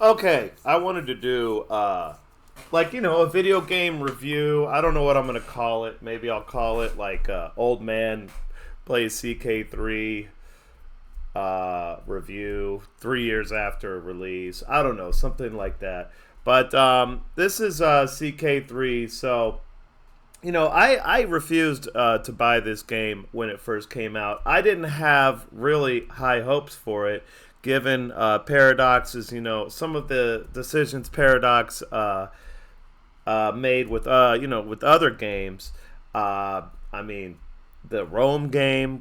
Okay, I wanted to do a video game review. I don't know what I'm gonna call it. Maybe I'll call it like Old Man Plays CK3 review 3 years after release. I don't know, something like that. But this is CK3, so I refused to buy this game when it first came out. I didn't have really high hopes for it, given Paradox's, some of the decisions Paradox made with, with other games. I mean, the Roman game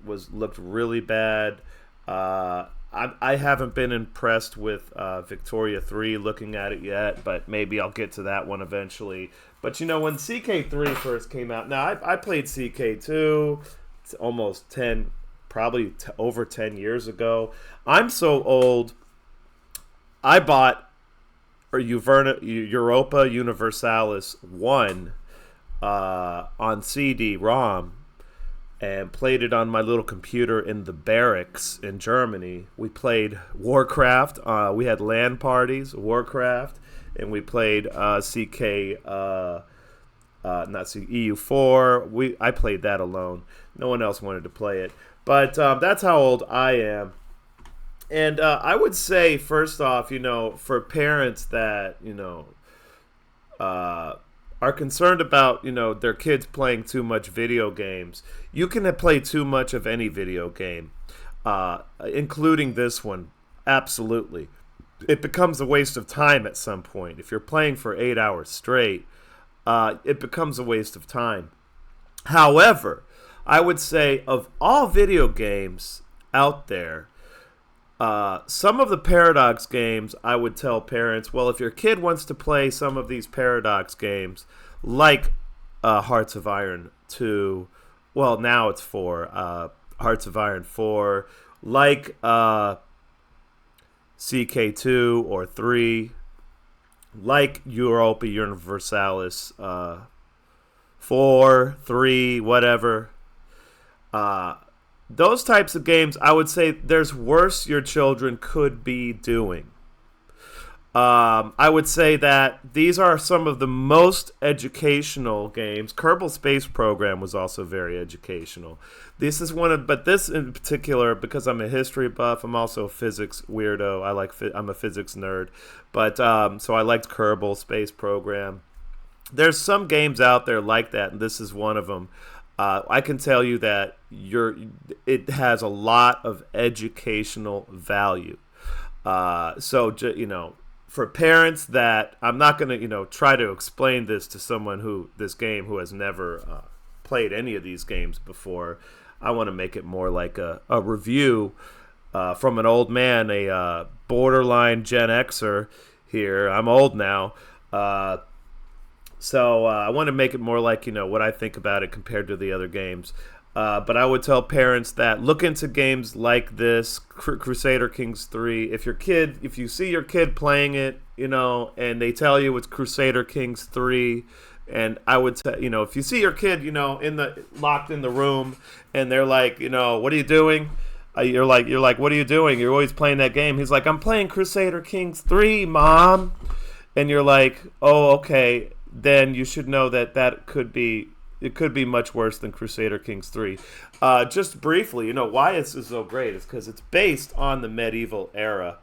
looked really bad. I haven't been impressed with Victoria 3 looking at it yet, but maybe I'll get to that one eventually. But when CK3 first came out, now I played CK2 almost 10, probably over 10 years ago. I'm so old, I bought Europa Universalis 1 on CD-ROM and played it on my little computer in the barracks in Germany. We played Warcraft. We had LAN parties, Warcraft, and we played not EU4. I played that alone. No one else wanted to play it. But that's how old I am. And I would say, first off, for parents that, are concerned about, their kids playing too much video games, you can play too much of any video game, including this one. Absolutely. It becomes a waste of time at some point. If you're playing for 8 hours straight, it becomes a waste of time. However, I would say of all video games out there, some of the Paradox games, I would tell parents, well, if your kid wants to play some of these Paradox games, like Hearts of Iron 2, well, now it's 4, Hearts of Iron 4, like CK2 or 3, like Europa Universalis 4, 3, whatever, those types of games, I would say there's worse your children could be doing. I would say that these are some of the most educational games. Kerbal Space Program was also very educational. This is but this in particular, because I'm a history buff, I'm also a physics weirdo. I'm a physics nerd, but so I liked Kerbal Space Program. There's some games out there like that, and this is one of them. I can tell you that it has a lot of educational value. For parents that, I'm not going to try to explain this to someone who has never played any of these games before. I want to make it more like a review from an old man, a borderline Gen-Xer here. I'm old now. So I want to make it more like, what I think about it compared to the other games. But I would tell parents that look into games like this, Crusader Kings 3. If you see your kid playing it, and they tell you it's Crusader Kings 3, and I would say, if you see your kid, locked in the room, and they're like, what are you doing? You're like, what are you doing? You're always playing that game. He's like, I'm playing Crusader Kings 3, Mom. And you're like, oh, okay. Then you should know that it could be much worse than Crusader Kings 3. Just briefly, why this is so great is because it's based on the medieval era.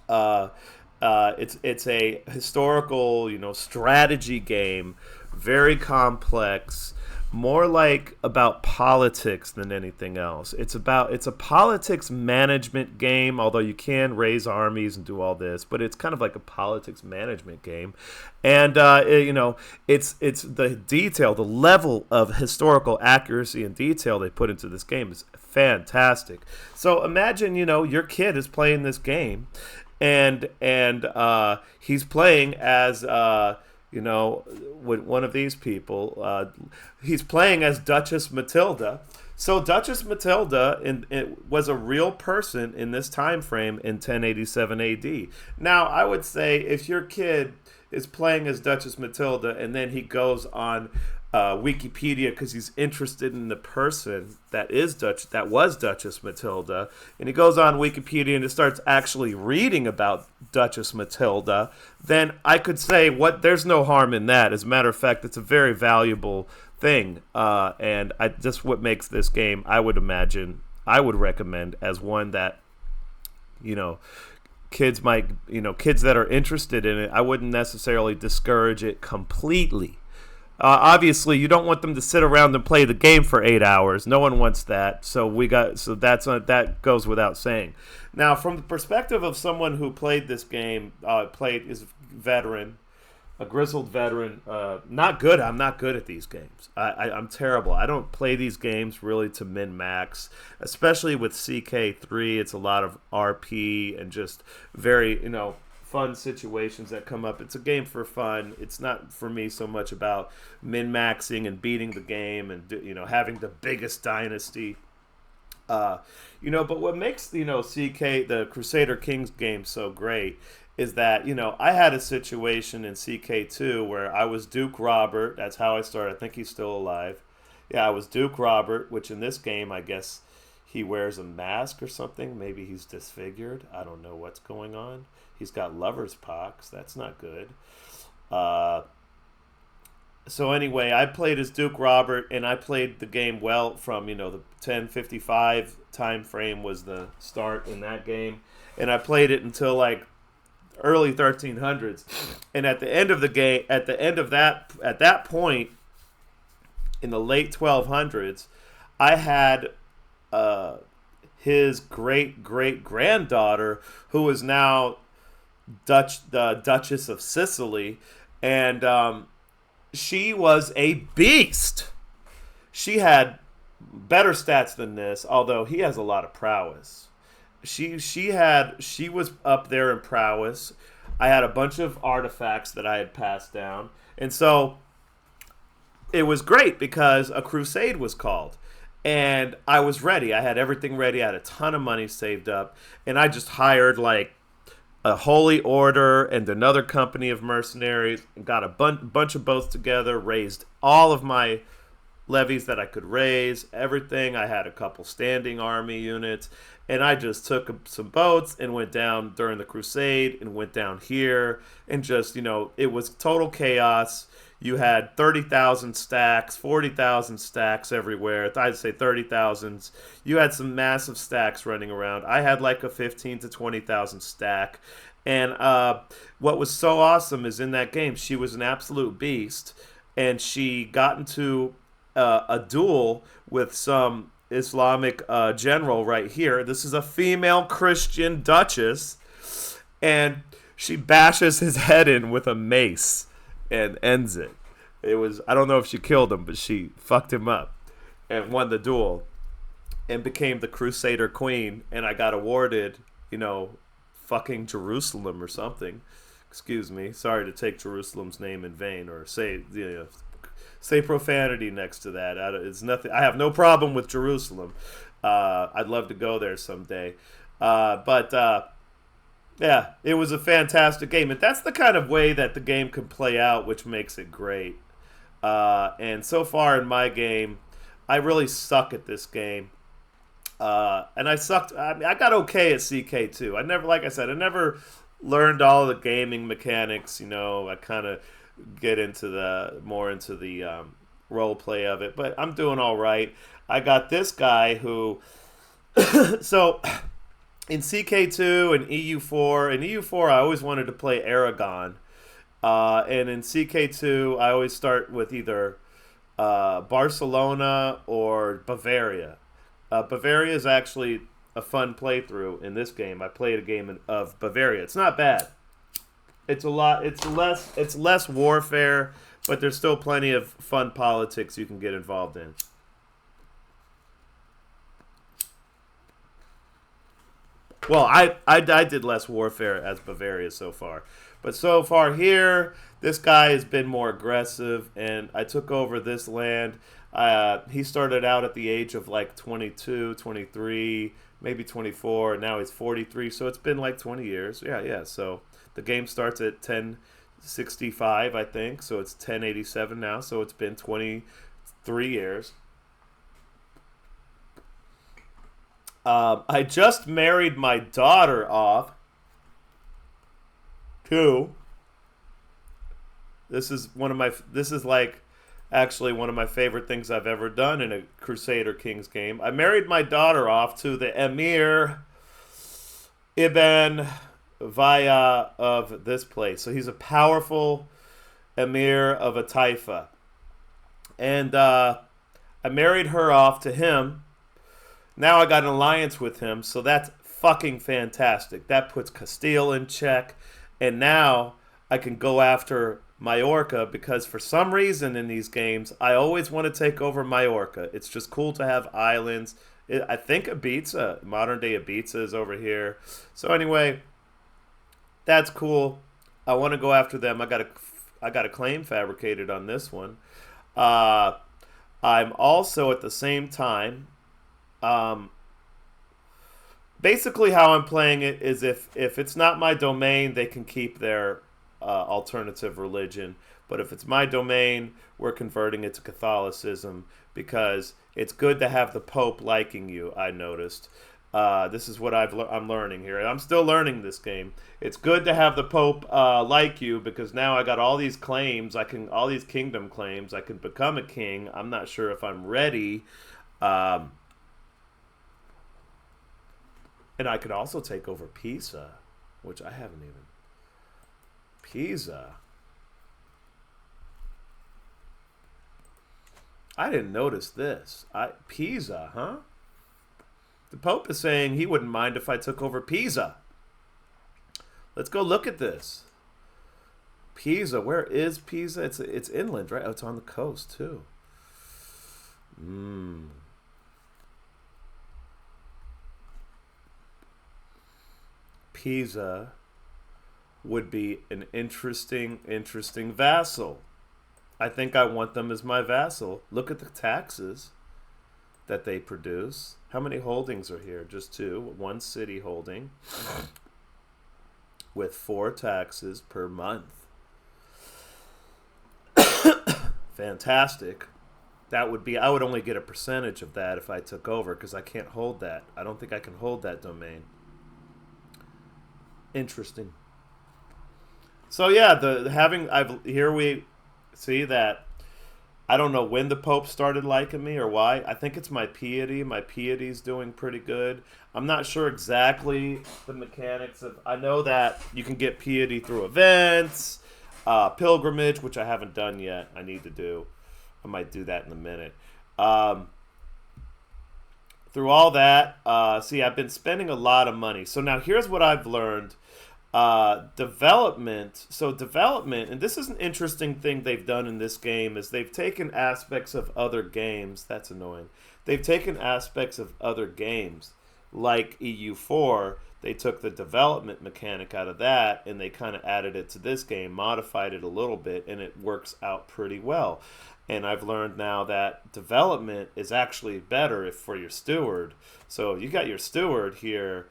It's a historical, strategy game, very complex, more like about politics than anything else. It's a politics management game, although you can raise armies and do all this, but it's kind of like a politics management game. And it's the detail, the level of historical accuracy and detail they put into this game is fantastic. So imagine, your kid is playing this game, and he's playing as with one of these people. He's playing as Duchess Matilda. So Duchess Matilda was a real person in this time frame in 1087 AD. Now, I would say if your kid is playing as Duchess Matilda and then he goes on Wikipedia because he's interested in the person that was Duchess Matilda, and he goes on Wikipedia and starts actually reading about Duchess Matilda, then I could say there's no harm in that. As a matter of fact, it's a very valuable thing, and just what makes this game, I would imagine, I would recommend as one that you know kids might kids that are interested in it. I wouldn't necessarily discourage it completely. Obviously, you don't want them to sit around and play the game for 8 hours. No one wants that. So that goes without saying. Now, from the perspective of someone who played this game, is veteran, a grizzled veteran. Not good. I'm not good at these games. I'm terrible. I don't play these games really to min max, especially with CK3. It's a lot of RP and just very fun situations that come up. It's a game for fun. It's not for me so much about min-maxing and beating the game and having the biggest dynasty. But what makes CK the Crusader Kings game so great is that I had a situation in CK2 where I was Duke Robert. That's how I started. I think he's still alive. Yeah, I was Duke Robert, which in this game I guess he wears a mask or something. Maybe he's disfigured. I don't know what's going on. He's got lover's pox. That's not good. So anyway, I played as Duke Robert, and I played the game well from, the 1055 time frame was the start in that game. And I played it until like early 1300s. And at the end of the game, at that point, in the late 1200s, I had his great-great-granddaughter, who is now the Duchess of Sicily, and she was a beast. She had better stats than this, although he has a lot of prowess. She was up there in prowess. I had a bunch of artifacts that I had passed down, and so it was great because a crusade was called. And I was ready. I had everything ready. I had a ton of money saved up. And I just hired like a holy order and another company of mercenaries and got a bunch of boats together, raised all of my levies that I could raise, everything. I had a couple standing army units. And I just took some boats and went down during the crusade and went down here. And just, it was total chaos. You had 30,000 stacks, 40,000 stacks everywhere. I'd say 30,000. You had some massive stacks running around. I had like a 15 to 20,000 stack. And what was so awesome is in that game, she was an absolute beast. And she got into a duel with some Islamic general right here. This is a female Christian duchess. And she bashes his head in with a mace and ends it. I don't know if she killed him, but she fucked him up and won the duel and became the Crusader Queen. And I got awarded, fucking Jerusalem or something. Excuse me. Sorry to take Jerusalem's name in vain or say profanity next to that. It's nothing. I have no problem with Jerusalem. I'd love to go there someday. Yeah, it was a fantastic game. And that's the kind of way that the game can play out, which makes it great. And so far in my game, I really suck at this game. And I sucked. I got okay at CK2. I never learned all the gaming mechanics. I kind of get more into the role play of it. But I'm doing all right. I got this guy who... So... In CK2 and EU4, I always wanted to play Aragon. And in CK2, I always start with either Barcelona or Bavaria. Bavaria is actually a fun playthrough in this game. I played a game of Bavaria. It's not bad. It's less warfare, but there's still plenty of fun politics you can get involved in. Well, I did less warfare as Bavaria so far. But so far here, this guy has been more aggressive, and I took over this land. He started out at the age of like 22, 23, maybe 24, and now he's 43, so it's been like 20 years. Yeah, so the game starts at 10, 65, I think. So it's 1087 now. So it's been 23 years. I just married my daughter off to. This is one of my. This is like actually one of my favorite things I've ever done in a Crusader Kings game. I married my daughter off to the Emir Ibn Vaya of this place. So he's a powerful Emir of a Taifa. And I married her off to him. Now I got an alliance with him, so that's fucking fantastic. That puts Castile in check. And now I can go after Majorca because for some reason in these games, I always want to take over Majorca. It's just cool to have islands. I think Ibiza, modern day Ibiza is over here. So anyway, that's cool. I want to go after them. I got a claim fabricated on this one. I'm also at the same time, basically how I'm playing it is if it's not my domain, they can keep their alternative religion. But if it's my domain, we're converting it to Catholicism because it's good to have the Pope liking you, I noticed. This is what I'm learning here. I'm still learning this game. It's good to have the Pope like you because now I got all these claims. All these kingdom claims. I can become a king. I'm not sure if I'm ready. And I could also take over Pisa, which I haven't even. Pisa. I didn't notice this. Pisa, huh? The Pope is saying he wouldn't mind if I took over Pisa. Let's go look at this. Pisa, where is Pisa? It's inland, right? Oh, it's on the coast too. Pisa would be an interesting vassal. I think I want them as my vassal. Look at the taxes that they produce. How many holdings are here? Just 2. 1 city holding with 4 taxes per month. Fantastic. That would be, I would only get a percentage of that if I took over because I can't hold that. I don't think I can hold that domain. Interesting. So yeah, here we see that I don't know when the Pope started liking me or why. I think it's my piety. My piety's doing pretty good. I'm not sure exactly the mechanics of. I know that you can get piety through events, pilgrimage, which I haven't done yet. I need to do. I might do that in a minute. Through all that, see, I've been spending a lot of money. So now here's what I've learned. Development. So development, and this is an interesting thing they've done in this game, is they've taken aspects of other games. That's annoying. They've taken aspects of other games, like EU4. They took the development mechanic out of that, and they kind of added it to this game, modified it a little bit, and it works out pretty well. And I've learned now that development is actually better for your steward. So you got your steward here.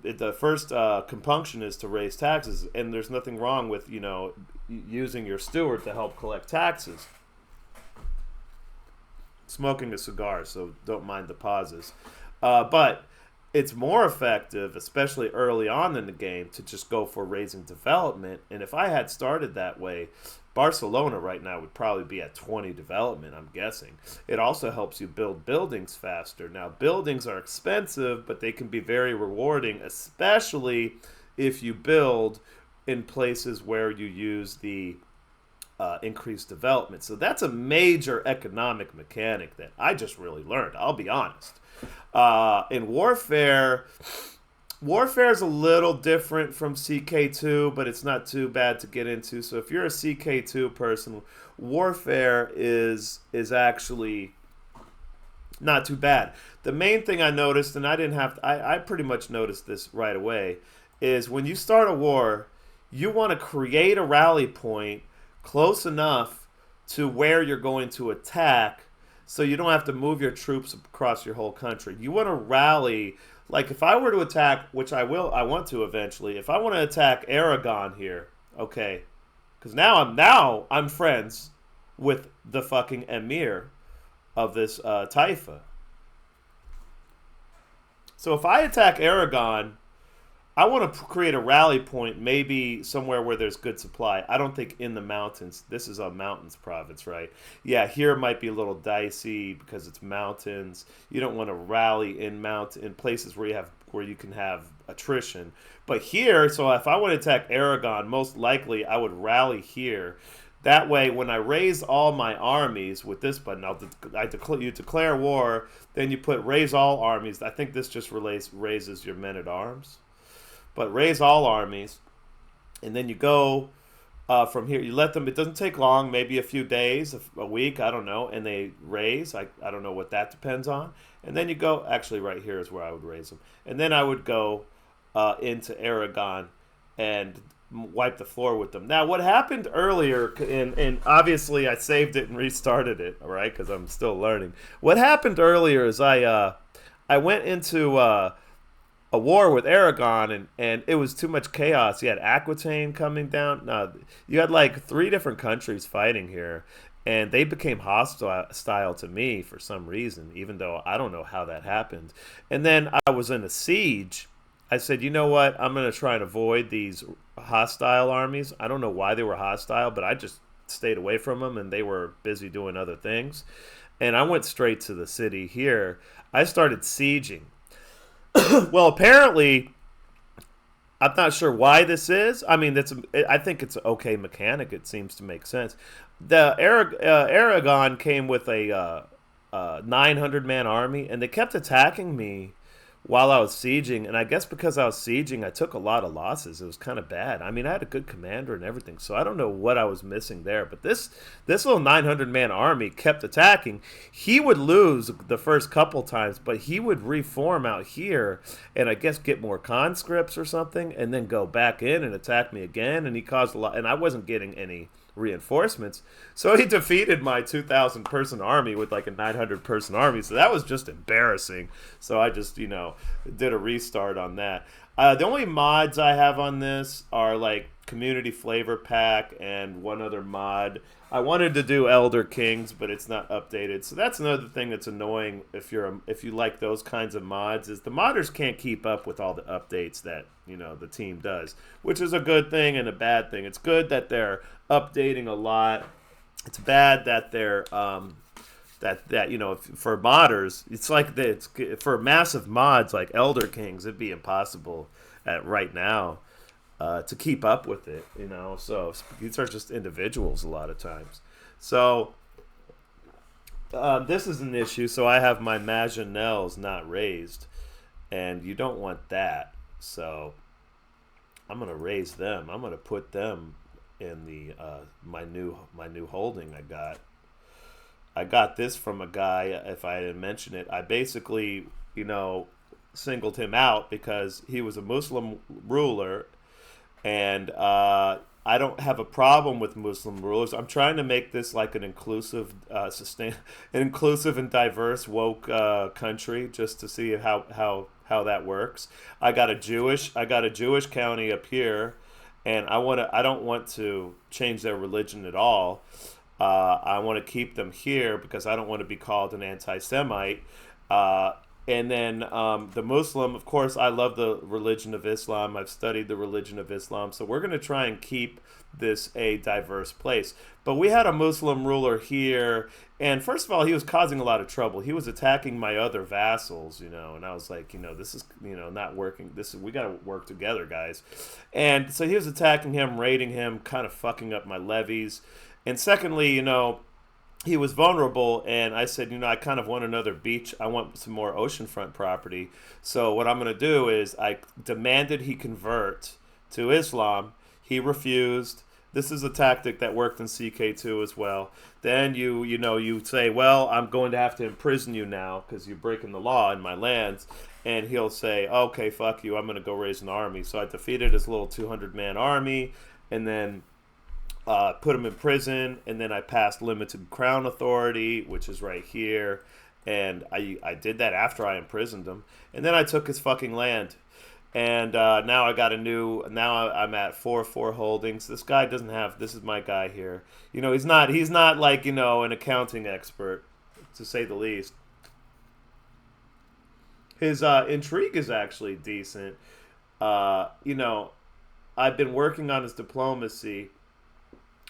The first compunction is to raise taxes, and there's nothing wrong with using your steward to help collect taxes. Smoking a cigar, so don't mind the pauses. But it's more effective, especially early on in the game, to just go for raising development. And if I had started that way, Barcelona right now would probably be at 20 development, I'm guessing. It also helps you build buildings faster. Now, buildings are expensive, but they can be very rewarding, especially if you build in places where you use the increased development. So that's a major economic mechanic that I just really learned, I'll be honest. In Warfare is a little different from CK2, but it's not too bad to get into. So if you're a CK2 person, Warfare is actually not too bad. The main thing I noticed, and I pretty much noticed this right away, is when you start a war, you want to create a rally point close enough to where you're going to attack so you don't have to move your troops across your whole country. You want to rally. Like if I were to attack, which I want to eventually, if I want to attack Aragon here, okay, because now I'm friends with the fucking emir of this taifa. So if I attack Aragon, I want to create a rally point, maybe somewhere where there's good supply. I don't think in the mountains. This is a mountains province, right? Yeah, here it might be a little dicey because it's mountains. You don't want to rally in places where you can have attrition. But here, so if I want to attack Aragon, most likely I would rally here. That way, when I raise all my armies with this button, you declare war. Then you put raise all armies. I think this just raises your men at arms. But raise all armies, and then you go from here. You let them. It doesn't take long, maybe a few days, a week, I don't know. And they raise. I don't know what that depends on. And then you go. Actually, right here is where I would raise them. And then I would go into Aragon and wipe the floor with them. Now, what happened earlier, and obviously I saved it and restarted it, all right, because I'm still learning. What happened earlier is I went into a war with Aragon, and it was too much chaos. You had Aquitaine coming down. No, you had like 3 different countries fighting here, and they became hostile to me for some reason, even though I don't know how that happened. And then I was in a siege. I said, you know what? I'm going to try and avoid these hostile armies. I don't know why they were hostile, but I just stayed away from them, and they were busy doing other things. And I went straight to the city here. I started sieging. Well, apparently, I'm not sure why this is. I mean, I think it's an okay mechanic. It seems to make sense. The Aragon came with a 900-man army, and they kept attacking me while I was sieging, and I guess because I was sieging, I took a lot of losses. It was kind of bad. I mean, I had a good commander and everything, so I don't know what I was missing there. But this little 900-man army kept attacking. He would lose the first couple times, but he would reform out here and I guess get more conscripts or something, and then go back in and attack me again. And he caused a lot, and I wasn't getting any reinforcements, so he defeated my 2,000 person army with like a 900 person army. So that was just embarrassing. So I just did a restart on that. The only mods I have on this are like community flavor pack and one other mod. I wanted to do Elder Kings, but it's not updated. So that's another thing that's annoying if you like those kinds of mods, is the modders can't keep up with all the updates that the team does, which is a good thing and a bad thing. It's good that they're updating a lot. It's bad that they're for modders, it's like for massive mods like Elder Kings, it'd be impossible right now to keep up with it, So these are just individuals a lot of times. So this is an issue. So I have my Maginelles not raised, and you don't want that. So I'm gonna raise them. I'm gonna put them in the my new holding I got. I got this from a guy. If I didn't mention it, I basically singled him out because he was a Muslim ruler. And I don't have a problem with Muslim rulers. I'm trying to make this like an inclusive, inclusive and diverse woke country, just to see how that works. I got a Jewish county up here, and I don't want to change their religion at all. I want to keep them here because I don't want to be called an anti-Semite. And then the Muslim, of course, I love the religion of Islam. I've studied the religion of Islam. So we're going to try and keep this a diverse place. But we had a Muslim ruler here. And first of all, he was causing a lot of trouble. He was attacking my other vassals, and I was like, this is, not working. We got to work together, guys. And so he was attacking him, raiding him, kind of fucking up my levies. And secondly, he was vulnerable, and I said, I kind of want another beach. I want some more oceanfront property. So what I'm going to do is I demanded he convert to Islam. He refused. This is a tactic that worked in CK2 as well. Then you say, well, I'm going to have to imprison you now because you're breaking the law in my lands. And he'll say, okay, fuck you. I'm going to go raise an army. So I defeated his little 200-man army, and then put him in prison, and then I passed limited crown authority, which is right here, and I did that after I imprisoned him, and then I took his fucking land, And now I got a new. Now I'm at 4-4 holdings. This guy doesn't have. This is my guy here. You know, He's not like an accounting expert, to say the least. His intrigue is actually decent. You know, I've been working on his diplomacy.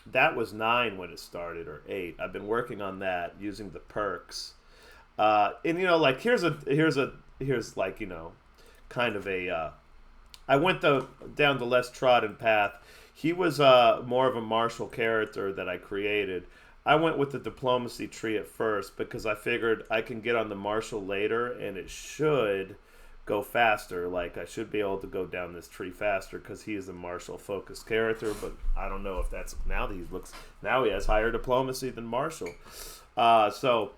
That was 9 when it started, or 8. I've been working on that using the perks. And like here's like kind of a. I went down the less trodden path. He was more of a martial character that I created. I went with the diplomacy tree at first because I figured I can get on the martial later, and it should go faster. Like I should be able to go down this tree faster because he is a martial focused character. But I don't know if that's now he has higher diplomacy than martial. So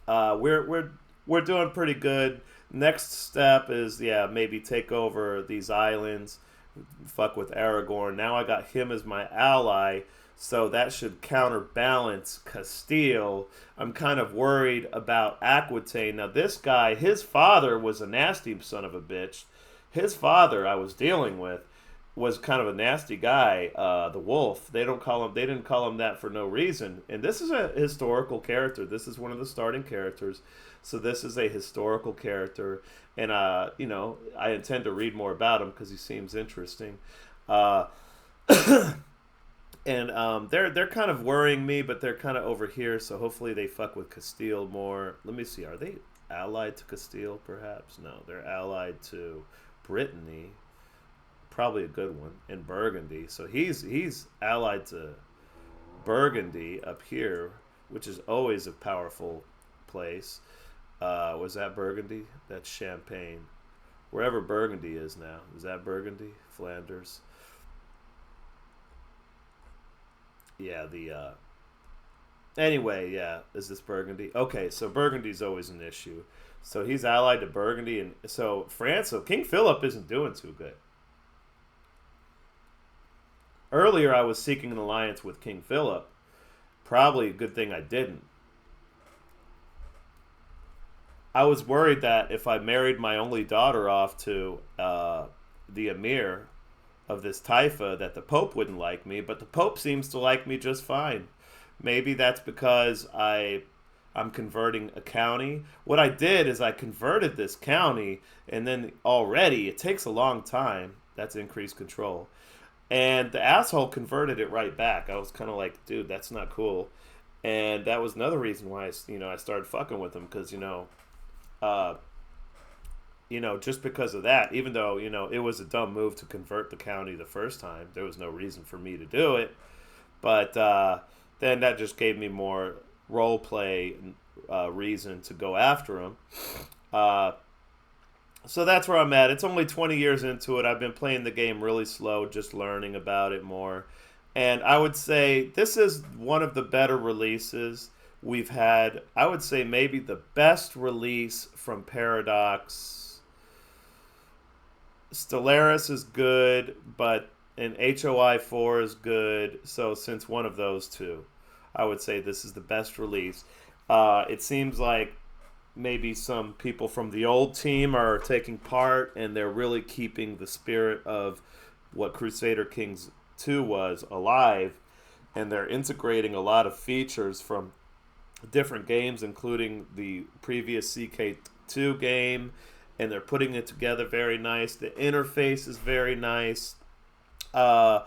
we're doing pretty good. Next step is maybe take over these islands, fuck with Aragorn. Now I got him as my ally, so that should counterbalance Castile. I'm kind of worried about Aquitaine. Now this guy, his father was a nasty son of a bitch. His father I was dealing with was kind of a nasty guy, the Wolf. They didn't call him that for no reason. And this is a historical character. This is one of the starting characters. So this is a historical character, and I intend to read more about him because he seems interesting. Uh, and they're kind of worrying me, but they're kind of over here. So hopefully they fuck with Castile more. Let me see. Are they allied to Castile? Perhaps no. They're allied to Brittany. Probably a good one, in Burgundy. So he's allied to Burgundy up here, which is always a powerful place. Was that Burgundy? That's Champagne. Wherever Burgundy is now. Is that Burgundy? Flanders. Yeah, anyway, yeah. Is this Burgundy? Okay, so Burgundy's always an issue. So he's allied to Burgundy, and so France, so King Philip isn't doing too good. Earlier, I was seeking an alliance with King Philip. Probably a good thing I didn't. I was worried that if I married my only daughter off to the emir of this taifa, that the Pope wouldn't like me. But the Pope seems to like me just fine. Maybe that's because I'm converting a county. What I did is I converted this county, and then already it takes a long time. That's increased control. And the asshole converted it right back. I was kind of like, dude, that's not cool. And that was another reason why I started fucking with him because uh, just because of that. Even though it was a dumb move to convert the county the first time, there was no reason for me to do it. But then that just gave me more role play reason to go after him. Uh, So that's where I'm at. It's only 20 years into it. I've been playing the game really slow, just learning about it more. And I would say this is one of the better releases we've had. I would say maybe the best release from Paradox. Stellaris is good, but an HOI 4 is good. So since one of those two, I would say this is the best release. It seems like maybe some people from the old team are taking part, and they're really keeping the spirit of what Crusader Kings 2 was alive, and they're integrating a lot of features from different games, including the previous CK2 game, and they're putting it together very nice. The interface is very nice. Uh,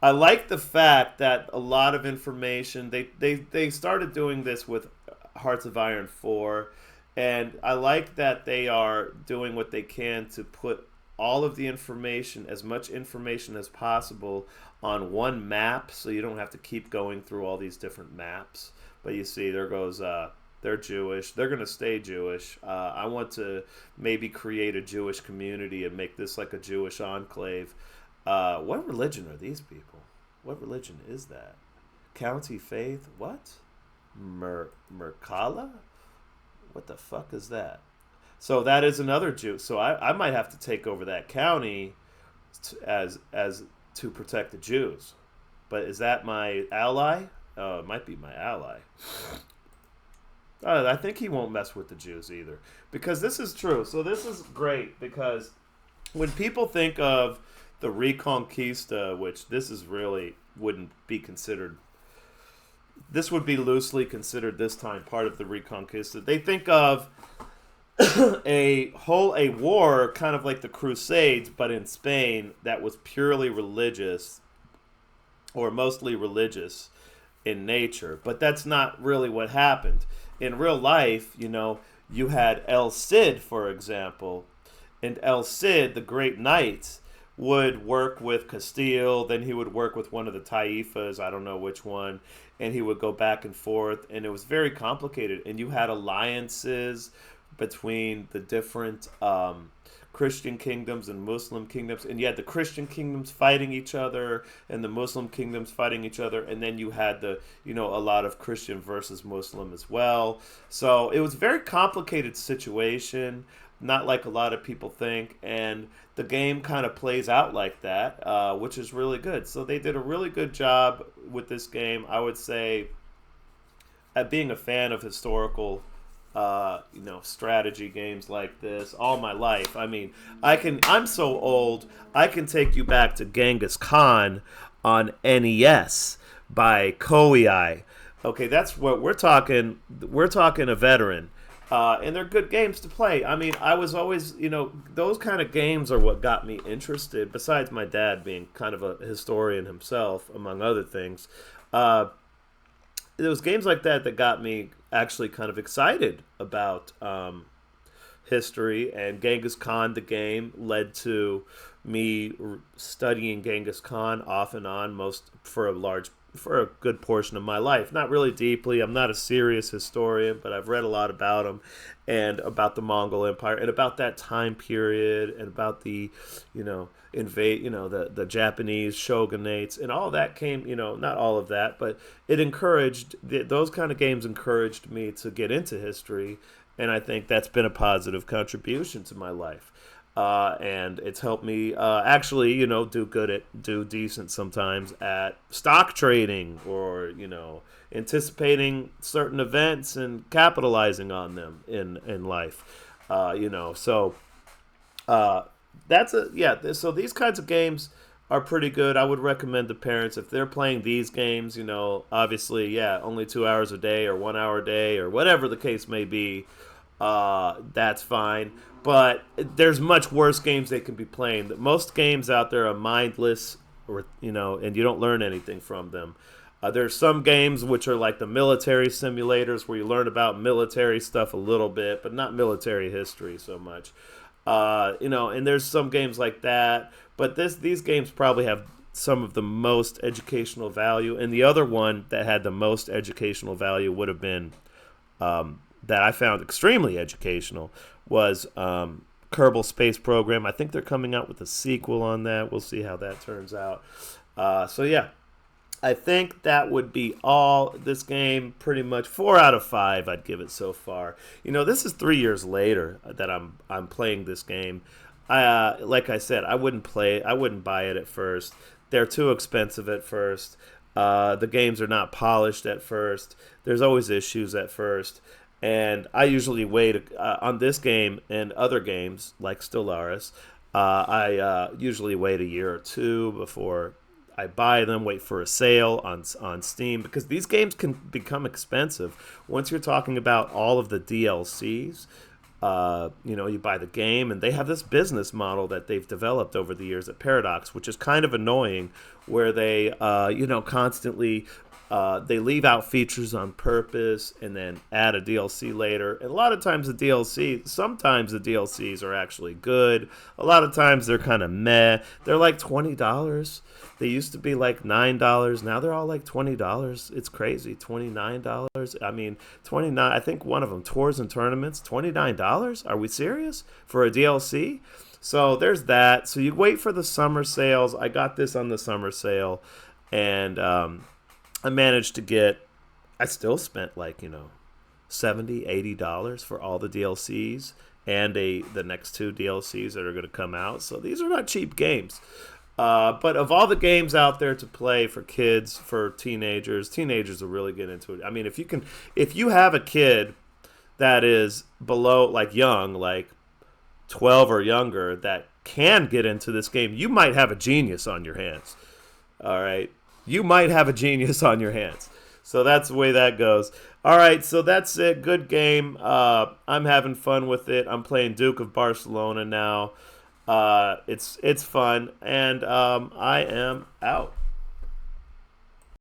I like the fact that a lot of information, they started doing this with Hearts of Iron 4. And I like that they are doing what they can to put all of the information, as much information as possible, on one map, so you don't have to keep going through all these different maps. But you see, there goes, they're Jewish. They're going to stay Jewish. I want to maybe create a Jewish community and make this like a Jewish enclave. What religion are these people? What religion is that? County Faith? What? Merkala? What the fuck is that? So that is another Jew. So I might have to take over that county as to protect the Jews. But is that my ally? Oh, it might be my ally. I think he won't mess with the Jews either. Because this is true. So this is great because when people think of the Reconquista, which this is really wouldn't be considered, this would be loosely considered this time part of the Reconquista. They think of a war kind of like the Crusades, but in Spain that was purely religious or mostly religious in nature. But that's not really what happened. In real life, you had El Cid, for example, and El Cid, the great knight, would work with Castile, then he would work with one of the Taifas, I don't know which one, and he would go back and forth, and it was very complicated. And you had alliances between the different Christian kingdoms and Muslim kingdoms, and you had the Christian kingdoms fighting each other and the Muslim kingdoms fighting each other, and then you had a lot of Christian versus Muslim as well. So it was a very complicated situation, not like a lot of people think, and the game kind of plays out like that, which is really good. So they did a really good job with this game, I would say, at being a fan of historical strategy games like this all my life. I mean, I'm so old, I can take you back to Genghis Khan on NES by Koei. Okay, that's what we're talking. We're talking a veteran. And they're good games to play. I mean, I was always, those kind of games are what got me interested, besides my dad being kind of a historian himself, among other things. There was games like that got me actually kind of excited about history, and Genghis Khan, the game, led to me studying Genghis Khan off and on for a good portion of my life. Not really deeply. I'm not a serious historian, but I've read a lot about him and about the Mongol Empire and about that time period and about the, the Japanese shogunates and all that came, not all of that, but it encouraged, those kind of games encouraged me to get into history, and I think that's been a positive contribution to my life. And it's helped me actually, do decent sometimes at stock trading or, anticipating certain events and capitalizing on them in life. So so these kinds of games are pretty good. I would recommend the parents, if they're playing these games, obviously, only 2 hours a day or 1 hour a day or whatever the case may be, that's fine. But there's much worse games they can be playing. Most games out there are mindless, and you don't learn anything from them. There's some games which are like the military simulators where you learn about military stuff a little bit, but not military history so much. And there's some games like that. But these games probably have some of the most educational value. And the other one that had the most educational value would have been that I found extremely educational was Kerbal Space Program. I think they're coming out with a sequel on that. We'll see how that turns out. I think that would be all. This game, pretty much 4 out of 5 I'd give it so far. This is 3 years later that I'm playing this game. Like I said, I wouldn't buy it at first. They're too expensive at first. The games are not polished at first. There's always issues at first. And I usually wait on this game and other games like Stellaris. I usually wait a year or two before I buy them, wait for a sale on Steam, because these games can become expensive. Once you're talking about all of the DLCs, you buy the game, and they have this business model that they've developed over the years at Paradox, which is kind of annoying, where they, constantly they leave out features on purpose and then add a DLC later. And a lot of times sometimes the DLCs are actually good. A lot of times they're kind of meh. They're like $20. They used to be like $9. Now they're all like $20. It's crazy. $29. I mean, 29. I think one of them, Tours and Tournaments, $29. Are we serious for a DLC? So there's that. So you wait for the summer sales. I got this on the summer sale, and I managed to get. I still spent like $70, $80 for all the DLCs and the next 2 DLCs that are going to come out. So these are not cheap games. But of all the games out there to play for kids, for teenagers will really get into it. I mean, if you have a kid that is below, like young, like 12 or younger, that can get into this game, you might have a genius on your hands. All right. You might have a genius on your hands. So that's the way that goes. All right, so that's it. Good game. I'm having fun with it. I'm playing Duke of Barcelona now. It's fun, and I am out.